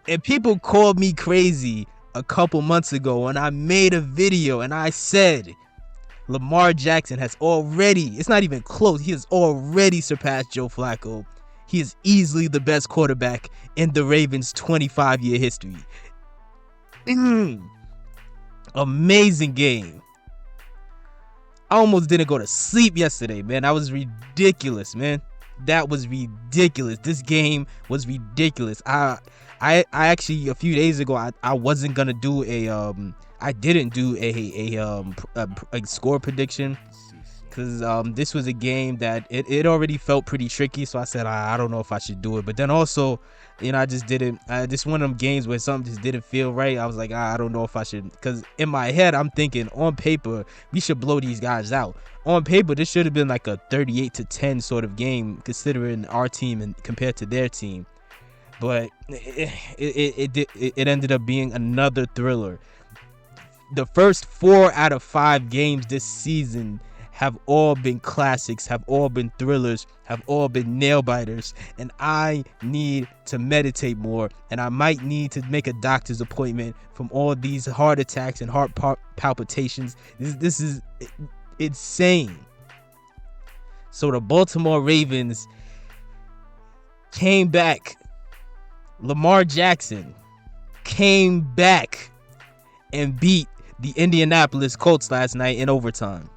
And people called me crazy a couple months ago when I made a video and I said Lamar Jackson has already, it's not even close, he has already surpassed Joe Flacco. He is easily the best quarterback in the Ravens' 25-year history. Amazing game. I almost didn't go to sleep yesterday, man. That was ridiculous, man. That was ridiculous. This game was ridiculous. I actually, a few days ago, I wasn't gonna do I didn't do a score prediction because this was a game that it already felt pretty tricky. So I said I don't know if I should do it. But then also, I just didn't. Just one of them games where something just didn't feel right. I was like, I don't know if I should, because in my head I'm thinking on paper we should blow these guys out. On paper this should have been like a 38-10 sort of game considering our team and compared to their team. But it ended up being another thriller. The first 4 out of 5 games this season have all been classics, have all been thrillers, have all been nail biters, and I need to meditate more, and I might need to make a doctor's appointment from all these heart attacks and heart palpitations. This is insane. So the Baltimore Ravens came back. Lamar Jackson came back and beat the Indianapolis Colts last night in overtime.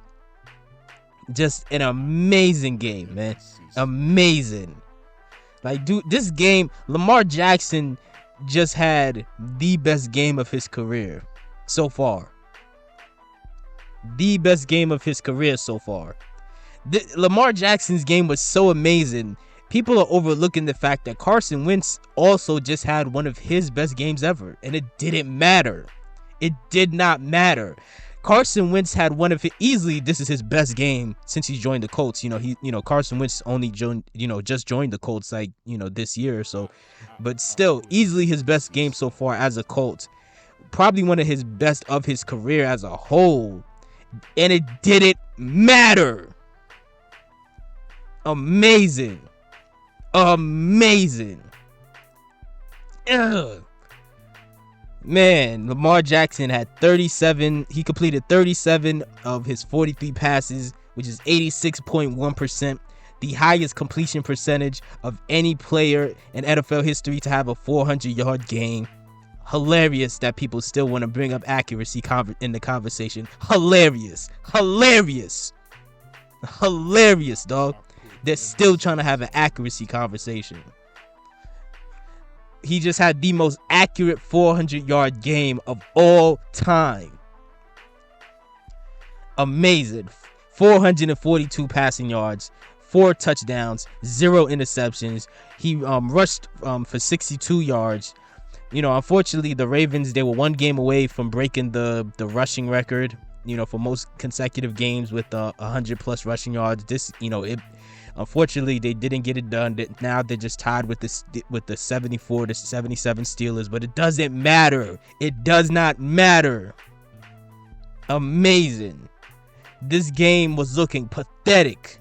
Just an amazing game, man. Amazing. Like, dude, this game, Lamar Jackson just had the best game of his career so far. The best game of his career so far. Lamar Jackson's game was so amazing. People are overlooking the fact that Carson Wentz also just had one of his best games ever, and it didn't matter. It did not matter. Carson Wentz had one of easily, this is his best game since he joined the Colts. Carson Wentz only just joined the Colts this year or so, but still easily his best game so far as a Colt. Probably one of his best of his career as a whole, and it didn't matter. Amazing. Ugh. Man, Lamar Jackson had 37. He completed 37 of his 43 passes, which is 86.1%, the highest completion percentage of any player in NFL history to have a 400-yard game. Hilarious that people still want to bring up accuracy in the conversation. Hilarious, dog. They're still trying to have an accuracy conversation. He just had the most accurate 400-yard game of all time. Amazing. 442 passing yards, 4 touchdowns, 0 interceptions. He rushed for 62 yards. Unfortunately, the Ravens, they were one game away from breaking the rushing record, for most consecutive games with 100+ rushing yards. Unfortunately, they didn't get it done. Now they're just tied with the 74-77 Steelers, but it doesn't matter. It does not matter. Amazing. This game was looking pathetic.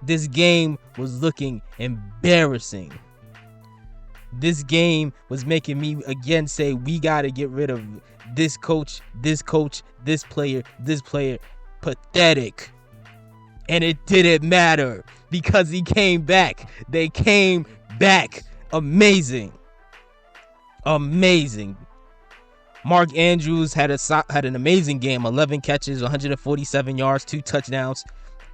This game was looking embarrassing. This game was making me again say we got to get rid of this coach, this player. Pathetic. And it didn't matter because he came back. They came back. Amazing. Mark Andrews had an amazing game. 11 catches, 147 yards, 2 touchdowns.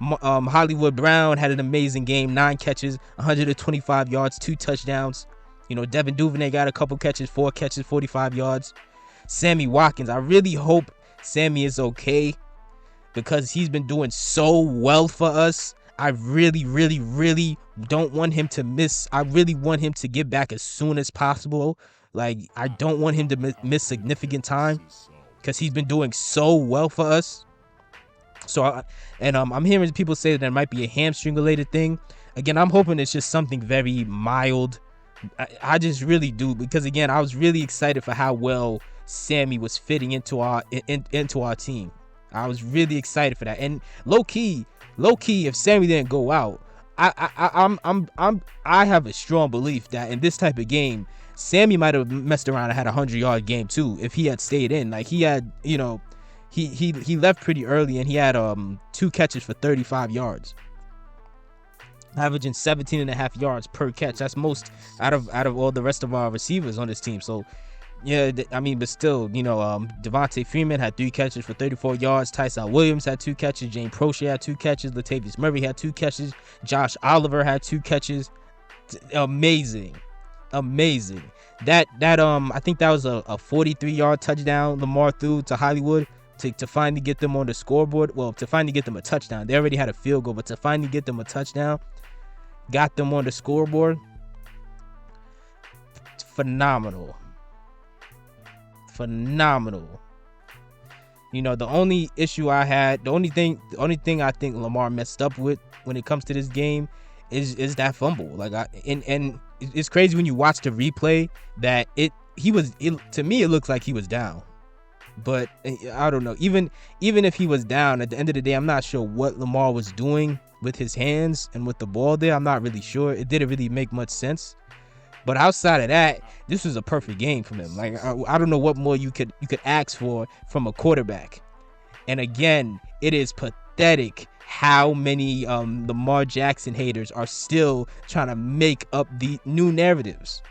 Hollywood Brown had an amazing game. 9 catches, 125 yards, 2 touchdowns. Devin Duvernay got a couple catches, 4 catches, 45 yards. Sammy Watkins, I really hope Sammy is okay, because he's been doing so well for us. I really don't want him to miss. I really want him to get back as soon as possible. Like, I don't want him to miss significant time because he's been doing so well for us. So, I'm hearing people say that there might be a hamstring related thing. Again, I'm hoping it's just something very mild. I just really do, because again, I was really excited for how well Sammy was fitting into our team. I was really excited for that. And low key, low key, if Sammy didn't go out, I have a strong belief that in this type of game, Sammy might have messed around and had a 100-yard game too if he had stayed in. Like he had, he left pretty early and he had 2 catches for 35 yards, averaging 17 and a half yards per catch. That's most out of all the rest of our receivers on this team. So yeah, I mean, but still, Devontae Freeman had 3 catches for 34 yards. Tyson Williams had 2 catches. James Prochet had 2 catches. Latavius Murray had 2 catches. Josh Oliver had 2 catches. Amazing. That I think that was a 43-yard touchdown Lamar threw to Hollywood to finally get them on the scoreboard. Well, to finally get them a touchdown. They already had a field goal, but to finally get them a touchdown, got them on the scoreboard. Phenomenal. The only issue I had, the only thing I think Lamar messed up with when it comes to this game is that fumble. Like and it's crazy when you watch the replay that to me it looks like he was down. But I don't know. Even if he was down, at the end of the day, I'm not sure what Lamar was doing with his hands and with the ball there. I'm not really sure. It didn't really make much sense. But outside of that, this was a perfect game from him. Like I don't know what more you could ask for from a quarterback. And again, it is pathetic how many Lamar Jackson haters are still trying to make up the new narratives.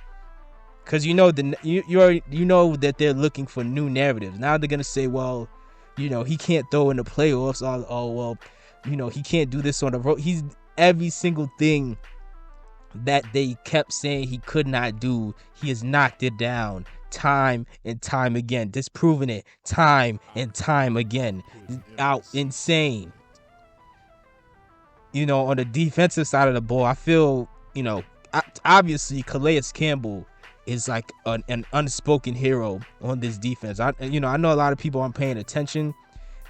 Because you know that they're looking for new narratives. Now they're gonna say, well, he can't throw in the playoffs. Oh well, he can't do this on the road. He's every single thing that they kept saying he could not do, he has knocked it down time and time again, disproving it time and time again. Out insane. On the defensive side of the ball, I feel, obviously Calais Campbell is like an unspoken hero on this defense. I know a lot of people aren't paying attention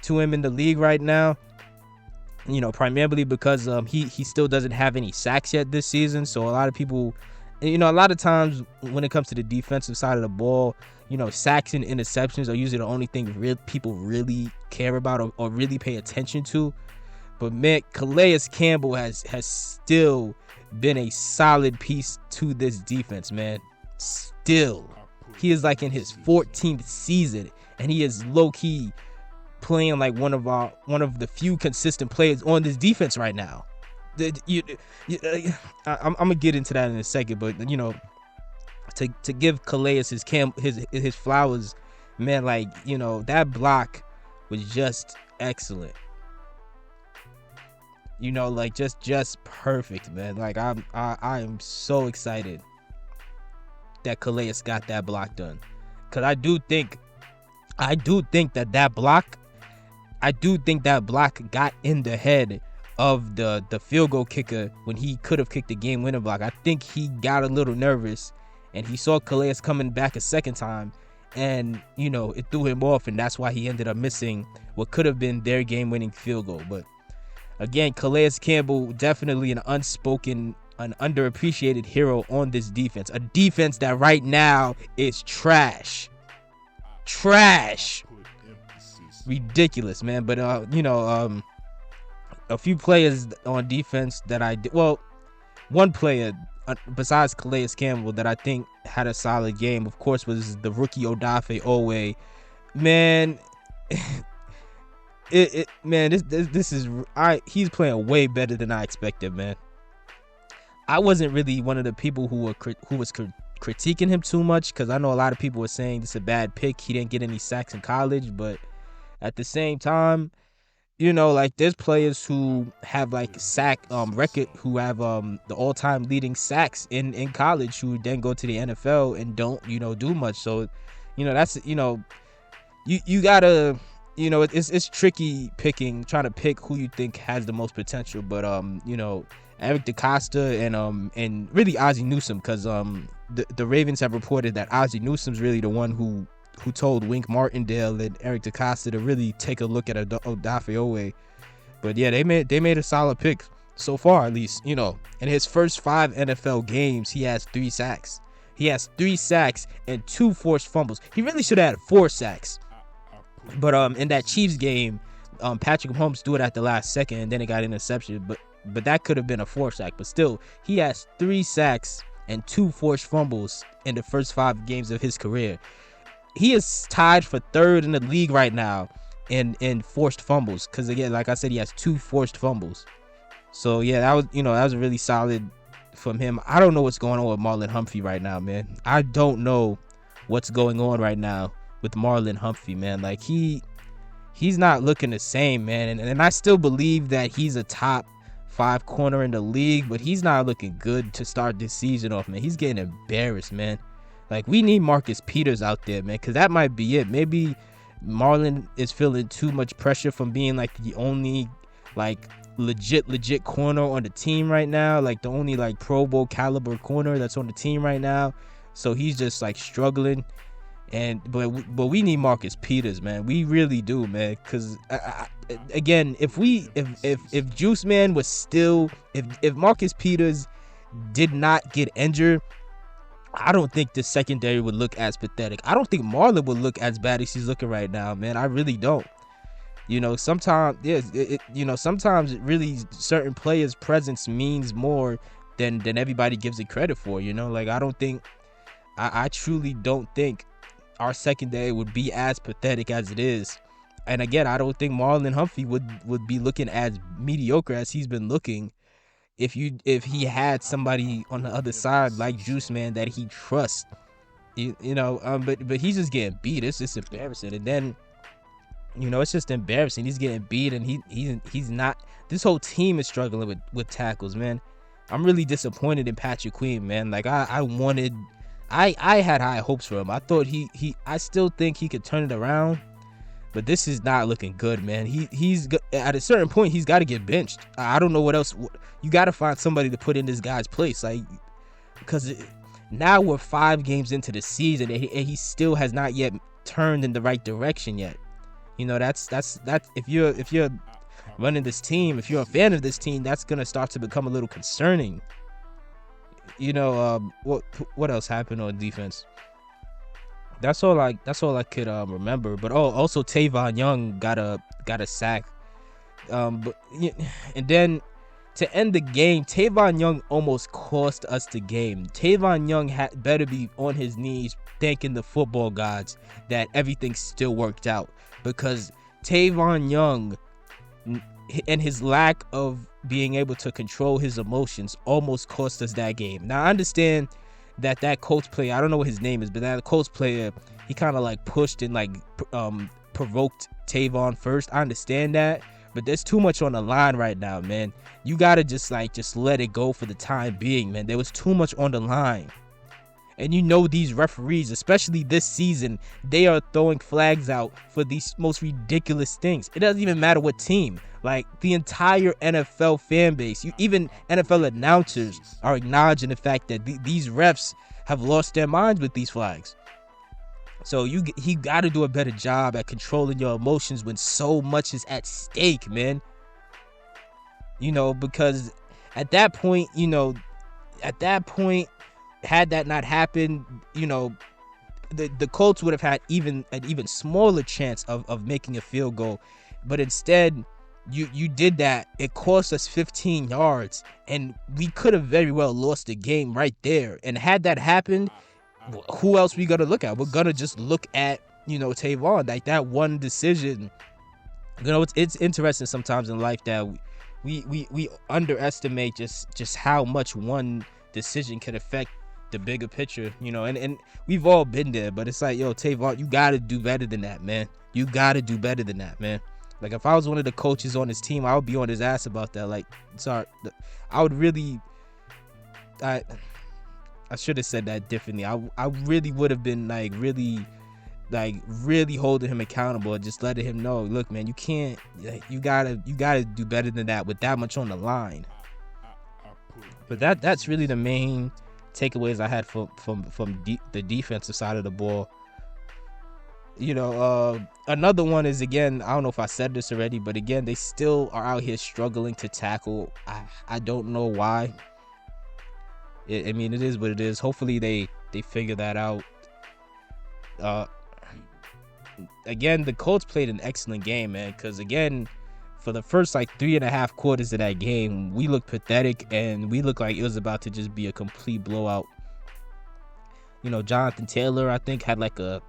to him in the league right now. Primarily because he still doesn't have any sacks yet this season. So a lot of people, a lot of times when it comes to the defensive side of the ball, sacks and interceptions are usually the only thing people really care about or really pay attention to. But man, Calais Campbell has still been a solid piece to this defense, man. Still, he is like in his 14th season, and he is low key playing like one of the few consistent players on this defense right now. I'm gonna get into that in a second, but to give Calais his flowers, man, like that block was just excellent. Like just perfect, man. Like I am so excited that Calais got that block done, because I do think that block got in the head of the field goal kicker when he could have kicked the game winning block. I think he got a little nervous and he saw Calais coming back a second time, and it threw him off, and that's why he ended up missing what could have been their game winning field goal. But again, Calais Campbell, definitely an underappreciated hero on this defense. A defense that right now is trash. Ridiculous, man. But a few players on defense that one player besides Calais Campbell that I think had a solid game, of course, was the rookie Odafe Owe. Man, he's playing way better than I expected, man. I wasn't really one of the people who was critiquing him too much, because I know a lot of people were saying this is a bad pick. He didn't get any sacks in college, but at the same time, like there's players who have like sack record, who have the all-time leading sacks in college, who then go to the NFL and don't do much. So that's you gotta it's tricky trying to pick who you think has the most potential. But Eric DeCosta and really Ozzie Newsome, because the Ravens have reported that Ozzie Newsome's really the one who told Wink Martindale and Eric DeCosta to really take a look at Odafe Owe. But yeah, they made a solid pick so far, at least. In his first 5 NFL games, he has 3 sacks. He has 3 sacks and 2 forced fumbles. He really should have had 4 sacks. But in that Chiefs game, Patrick Mahomes threw it at the last second and then it got interception, but that could have been a 4 sack. But still, he has 3 sacks and 2 forced fumbles in the first 5 games of his career. He is tied for 3rd in the league right now in forced fumbles, because again, like I said, he has 2 forced fumbles. So yeah, that was really solid from him. I don't know what's going on with Marlon Humphrey right now, man. I don't know what's going on right now with Marlon Humphrey, man. Like he's not looking the same, man. And I still believe that he's a top 5 corner in the league, but he's not looking good to start this season off, man. He's getting embarrassed, man. Like, we need Marcus Peters out there, man, because that might be it. Maybe Marlon is feeling too much pressure from being like the only like legit corner on the team right now, like the only like Pro Bowl caliber corner that's on the team right now. So he's just like struggling. But we need Marcus Peters, man. We really do, man. Because again, if Juice Man was still, if Marcus Peters did not get injured, I don't think the secondary would look as pathetic. I don't think Marlon would look as bad as he's looking right now, man. I really don't. Sometimes, sometimes really certain players' presence means more than everybody gives it credit for. Like I truly don't think our secondary would be as pathetic as it is. And again, I don't think Marlon Humphrey would be looking as mediocre as he's been looking if he had somebody on the other side like Juice Man that he trusts. But he's just getting beat. It's just embarrassing. And then it's just embarrassing. He's getting beat, and he's not. This whole team is struggling with tackles, man. I'm really disappointed in Patrick Queen, man. Like I had high hopes for him. I thought I still think he could turn it around, but this is not looking good, man. He's at a certain point he's got to get benched. I don't know what else. You got to find somebody to put in this guy's place, like, because now we're 5 games into the season and he still has not yet turned in the right direction yet. That's if you're running this team, if you're a fan of this team, that's gonna start to become a little concerning. What else happened on defense? That's all I could remember. But also Tavon Young got a sack. And then to end the game, Tavon Young almost cost us the game. Tavon Young had better be on his knees thanking the football gods that everything still worked out, because Tavon Young and his lack of being able to control his emotions almost cost us that game. Now I understand that Colts player, I don't know what his name is, but that Colts player, he kind of like pushed and like provoked Tavon first. I understand that, but there's too much on the line right now, man. You gotta just let it go for the time being, man. There was too much on the line. And these referees, especially this season, they are throwing flags out for these most ridiculous things. It doesn't even matter what team. Like, the entire NFL fan base, even NFL announcers are acknowledging the fact that these refs have lost their minds with these flags. So he got to do a better job at controlling your emotions when so much is at stake, man. Because at that point, had that not happened, the Colts would have had an even smaller chance of making a field goal. But instead, you did that. It cost us 15 yards, and we could have very well lost the game right there. And had that happened, who else we gonna look at? We're gonna just look at Tavon. Like, that one decision. It's interesting sometimes in life that we underestimate just how much one decision can affect the bigger picture, and we've all been there. But it's like, yo, Tavon, you gotta do better than that, man. You gotta do better than that, man. Like, if I was one of the coaches on his team, I would be on his ass about that. Like, sorry, I would really, I should have said that differently. I really would have been really holding him accountable and just letting him know, look, man, you can't, you gotta do better than that with that much on the line. But that's really the main takeaways I had from the defensive side of the ball. Another one is, again, I don't know if I said this already, but again, they still are out here struggling to tackle. I don't know why. I mean, it is what it is. Hopefully they figure that out. again, the Colts played an excellent game, man. Because again, for the first like 3.5 quarters of that game, we looked pathetic and we looked like it was about to just be a complete blowout. You know, Jonathan Taylor, I think, had like a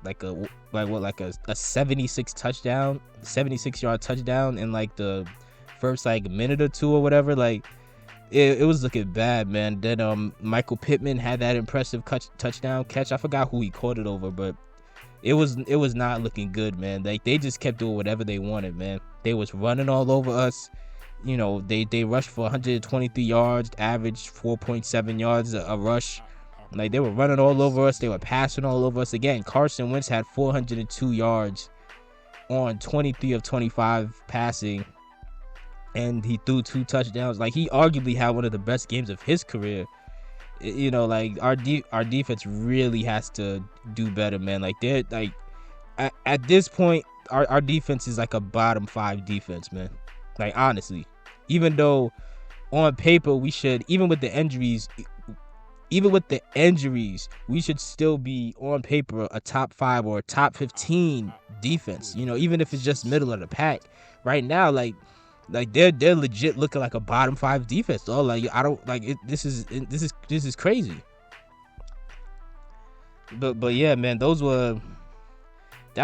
76 touchdown, 76-yard touchdown in like the first like minute or two or whatever. Like it was looking bad, man. Then Michael Pittman had that impressive touchdown catch. I forgot who he caught it over, but it was not looking good, man. Like they just kept doing whatever they wanted, man. They was running all over us. You know, they rushed for 123 yards, averaged 4.7 yards a rush. Like they were running all over us. They were passing all over us. Again, Carson Wentz had 402 yards on 23 of 25 passing, and he threw 2 touchdowns. Like he arguably had one of the best games of his career. You know, like our defense really has to do better, man. Like they're like at this point, our defense is like a bottom 5 defense, man. Like honestly, even though on paper we should, even with the injuries, we should still be on paper a top 5 or a top 15 defense. You know, even if it's just middle of the pack. Right now, like they're legit looking like a bottom 5 defense. Though, like I don't like it. This is crazy. But yeah, man, that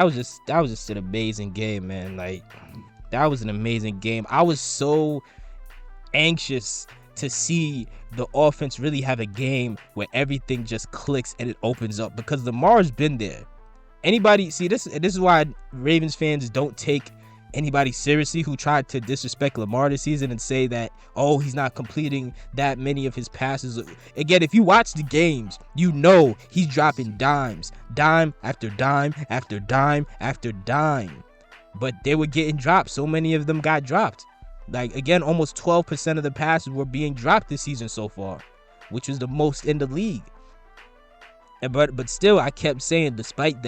was just an amazing game, man. Like that was an amazing game. I was so anxious to see the offense really have a game where everything just clicks and it opens up, because Lamar's been there. Anybody see this is why Ravens fans don't take anybody seriously who tried to disrespect Lamar this season and say that, oh, he's not completing that many of his passes. Again, if you watch the games, you know he's dropping dimes, dime after dime after dime after dime. But they were getting dropped. So many of them got dropped. Like, again, almost 12% of the passes were being dropped this season so far, which was the most in the league. But still, I kept saying, despite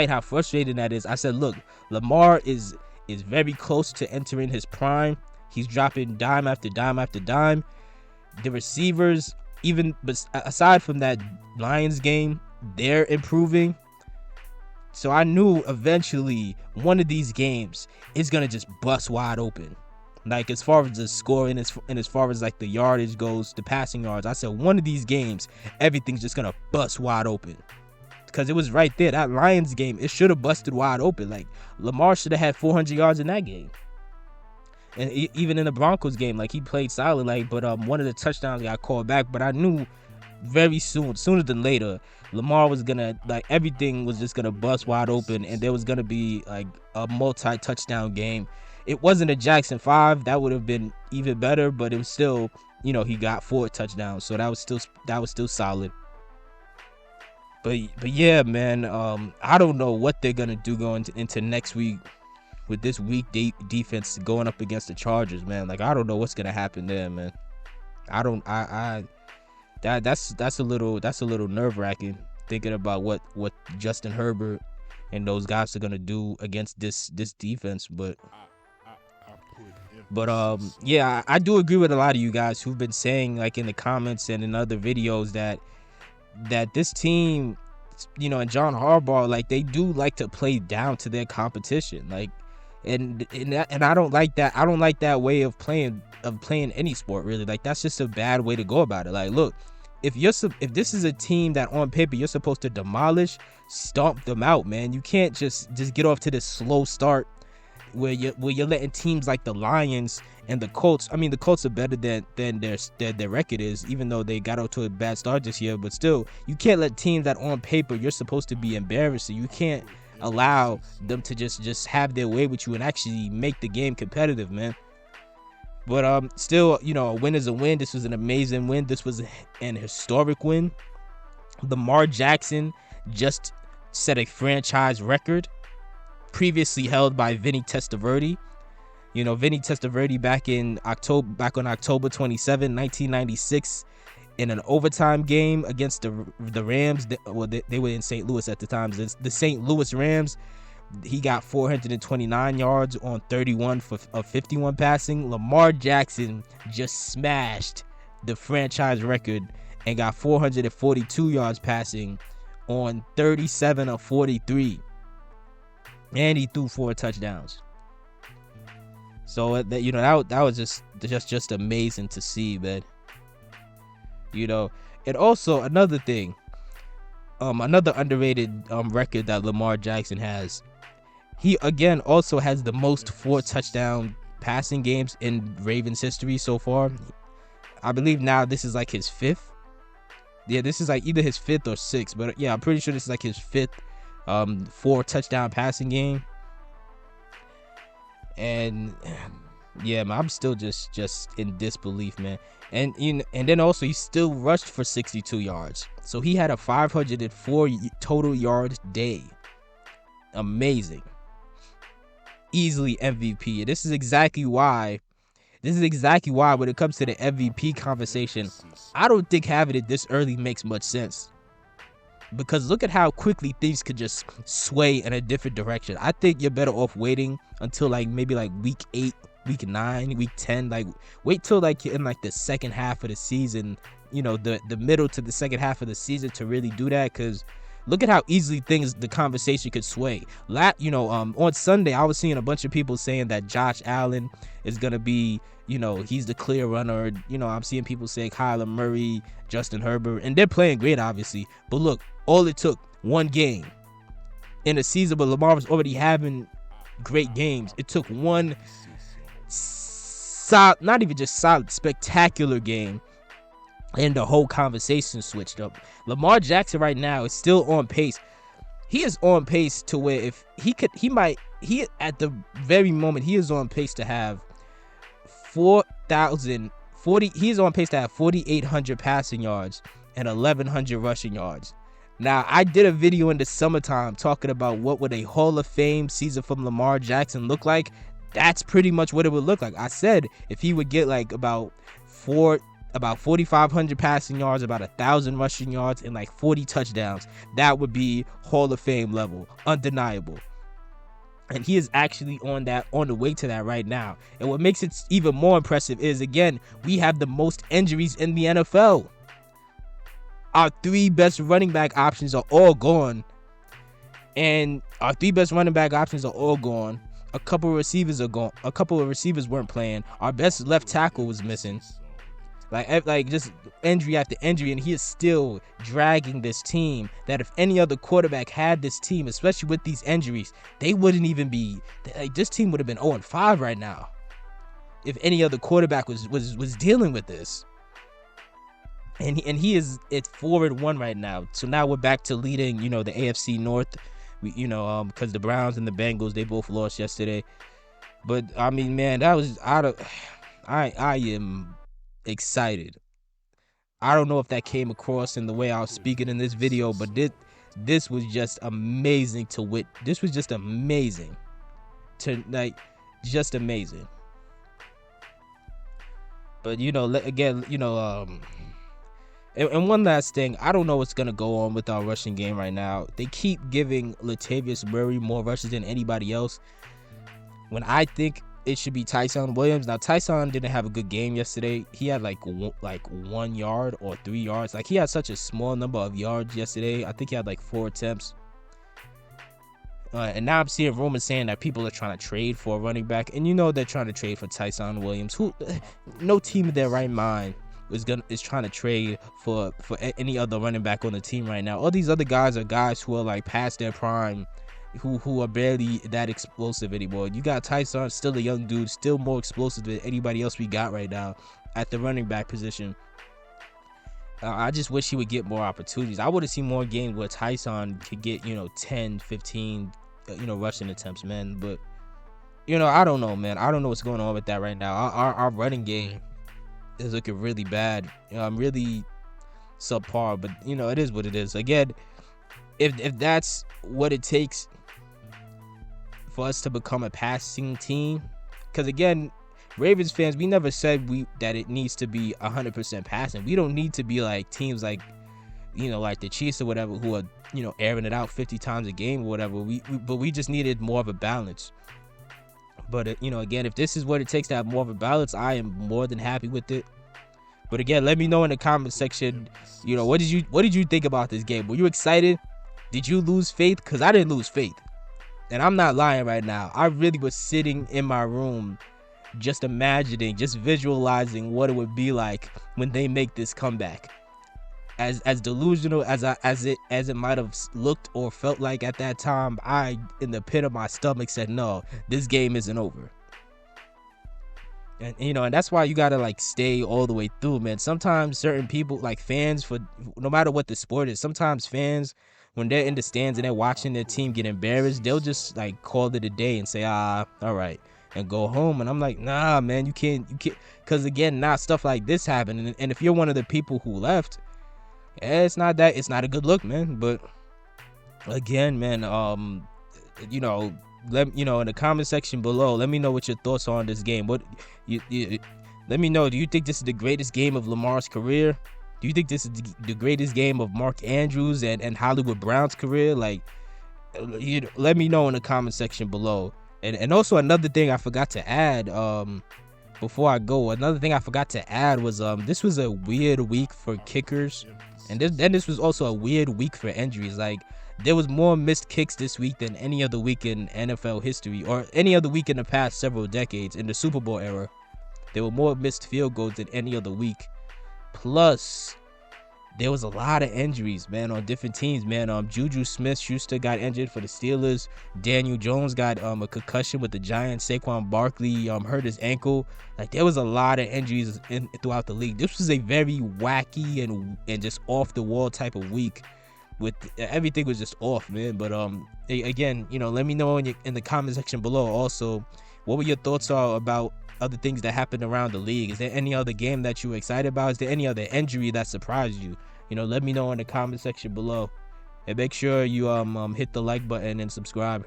how frustrating that is, I said, look, Lamar is very close to entering his prime. He's dropping dime after dime after dime. The receivers, but aside from that Lions game, they're improving. So I knew eventually one of these games is gonna just bust wide open. Like as far as the score and as far as like the yardage goes, the passing yards, I said one of these games, everything's just gonna bust wide open. Because it was right there. That Lions game, it should have busted wide open. Like Lamar should have had 400 yards in that game. And even in the Broncos game, like he played solid. Like, but one of the touchdowns got called back. But I knew very soon, sooner than later, Lamar was gonna, like, everything was just gonna bust wide open, and there was gonna be like a multi-touchdown game. It wasn't a Jackson 5, that would have been even better, but it was still, you know, he got 4 touchdowns, so that was still solid. But yeah, man, I don't know what they're gonna do going into next week with this weak defense going up against the Chargers, man. Like I don't know what's gonna happen there, man. That's a little nerve-wracking thinking about what Justin Herbert and those guys are gonna do against this defense, but yeah, I do agree with a lot of you guys who've been saying, like in the comments and in other videos, that this team, you know, and John Harbaugh, like they do like to play down to their competition, like, and I don't like that. I don't like that way of playing any sport, really. Like that's just a bad way to go about it. Like, look, if this is a team that on paper you're supposed to demolish, stomp them out, man. You can't just get off to this slow start where you're letting teams like the Lions and the Colts. I mean, the Colts are better than their record is, even though they got out to a bad start this year. But still, you can't let teams that on paper you're supposed to be embarrassing. You can't allow them to just have their way with you and actually make the game competitive, man. But still, you know, a win is a win. This was an amazing win. This was an historic win. Lamar Jackson just set a franchise record previously held by Vinny Testaverde. You know, Vinny Testaverde back on October 27, 1996, in an overtime game against the Rams. They were in St. Louis at the time. The St. Louis Rams. He got 429 yards on 31 of 51 passing. Lamar Jackson just smashed the franchise record and got 442 yards passing on 37 of 43. and he threw 4 touchdowns. So that that was just amazing to see, man. And also another thing, another underrated record that Lamar Jackson has. He again also has the most 4 touchdown passing games in Ravens history so far. I believe now this is like his 5th. Yeah, this is like either his 5th or 6th, but yeah, I'm pretty sure this is like his 5th 4 touchdown passing game. And yeah, man, I'm still just in disbelief, man. And then also he still rushed for 62 yards. So he had a 504 total yards day. Amazing. Easily MVP. This is exactly why when it comes to the MVP conversation, I don't think having it this early makes much sense. Because look at how quickly things could just sway in a different direction. I think you're better off waiting until maybe week 8, week 9, week 10. Wait till you're in the second half of the season, the middle to the second half of the season to really do that. Because look at how easily the conversation could sway. On Sunday, I was seeing a bunch of people saying that Josh Allen is going to be, he's the clear runner. I'm seeing people say Kyler Murray, Justin Herbert, and they're playing great, obviously. But look, all it took, one game in a season, but Lamar was already having great games. It took one solid, not even just solid, spectacular game, and the whole conversation switched up. Lamar Jackson right now is still on pace. He is on pace to where if he at the very moment, he is on pace to have 4,800 passing yards and 1,100 rushing yards. Now, I did a video in the summertime talking about what would a Hall of Fame season from Lamar Jackson look like. That's pretty much what it would look like. I said if he would get about 4,500 passing yards, about 1,000 rushing yards, and 40 touchdowns, that would be Hall of Fame level, undeniable. And he is actually on the way to that right now. And what makes it even more impressive is, again, we have the most injuries in the NFL. Our 3 best running back options are all gone. A couple of receivers are gone. A couple of receivers weren't playing. Our best left tackle was missing. Just injury after injury, and he is still dragging this team. That if any other quarterback had this team, especially with these injuries, they wouldn't even be. This team would have been 0-5 right now. If any other quarterback was dealing with this. And he is at 4-1 right now. So now we're back to leading, the AFC North. Because the Browns and the Bengals, they both lost yesterday. But I mean, man, that was I am excited. I don't know if that came across in the way I was speaking in this video, but this was just amazing to witness. This was just amazing just amazing. But and one last thing, I don't know what's going to go on with our rushing game right now. They keep giving Latavius Murray more rushes than anybody else, when I think it should be Tyson Williams. Now, Tyson didn't have a good game yesterday. He had 1 yard or 3 yards. He had such a small number of yards yesterday. I think he had 4 attempts. And now I'm seeing rumors saying that people are trying to trade for a running back. And they're trying to trade for Tyson Williams, who no team in their right mind is trying to trade for any other running back on the team right now. All these other guys are guys who are past their prime, who are barely that explosive anymore. You got Tyson, still a young dude, still more explosive than anybody else we got right now at the running back position. I just wish he would get more opportunities. I would have seen more games where Tyson could get 10, 15 rushing attempts, man. But I don't know, man. I don't know what's going on with that right now. Our running game is looking really bad. I'm really subpar, but it is what it is. Again, if that's what it takes for us to become a passing team, because again, Ravens fans, we never said that it needs to be 100% passing. We don't need to be like teams like the Chiefs or whatever, who are airing it out 50 times a game or whatever. But we just needed more of a balance. But again, if this is what it takes to have more of a balance, I am more than happy with it. But again, let me know in the comment section, what did you think about this game? Were you excited? Did you lose faith? Because I didn't lose faith. And I'm not lying right now. I really was sitting in my room just imagining, just visualizing what it would be like when they make this comeback. As delusional as it might have looked or felt like at that time, I, in the pit of my stomach, said, no, this game isn't over. And and that's why you gotta like stay all the way through, man. Sometimes certain people, like fans, for no matter what the sport is, sometimes fans, when they're in the stands and they're watching their team get embarrassed, they'll just like call it a day and say, all right, and go home. And I'm like, nah, man, you can't, because again, stuff like this happened. And if you're one of the people who left, it's not a good look, man. But again, man, let in the comment section below, let me know what your thoughts are on this game. What you let me know. Do you think this is the greatest game of Lamar's career? Do you think this is the greatest game of Mark Andrews and Hollywood Brown's career? Like, let me know in the comment section below. And also another thing I forgot to add, before I go, was this was a weird week for kickers, and this was also a weird week for injuries. Like, there was more missed kicks this week than any other week in NFL history, or any other week in the past several decades. In the Super Bowl era, there were more missed field goals than any other week. Plus, there was a lot of injuries, man, on different teams, man. Juju Smith-Schuster got injured for the Steelers. Daniel Jones got a concussion with the Giants. Saquon Barkley hurt his ankle. Like, there was a lot of injuries throughout the league. This was a very wacky and just off the wall type of week. With everything was just off, man. But again, let me know in the comment section below. Also, what were your thoughts about other things that happened around the league? Is there any other game that you were excited about? Is there any other injury that surprised you? Let me know in the comment section below. And make sure you hit the like button and subscribe.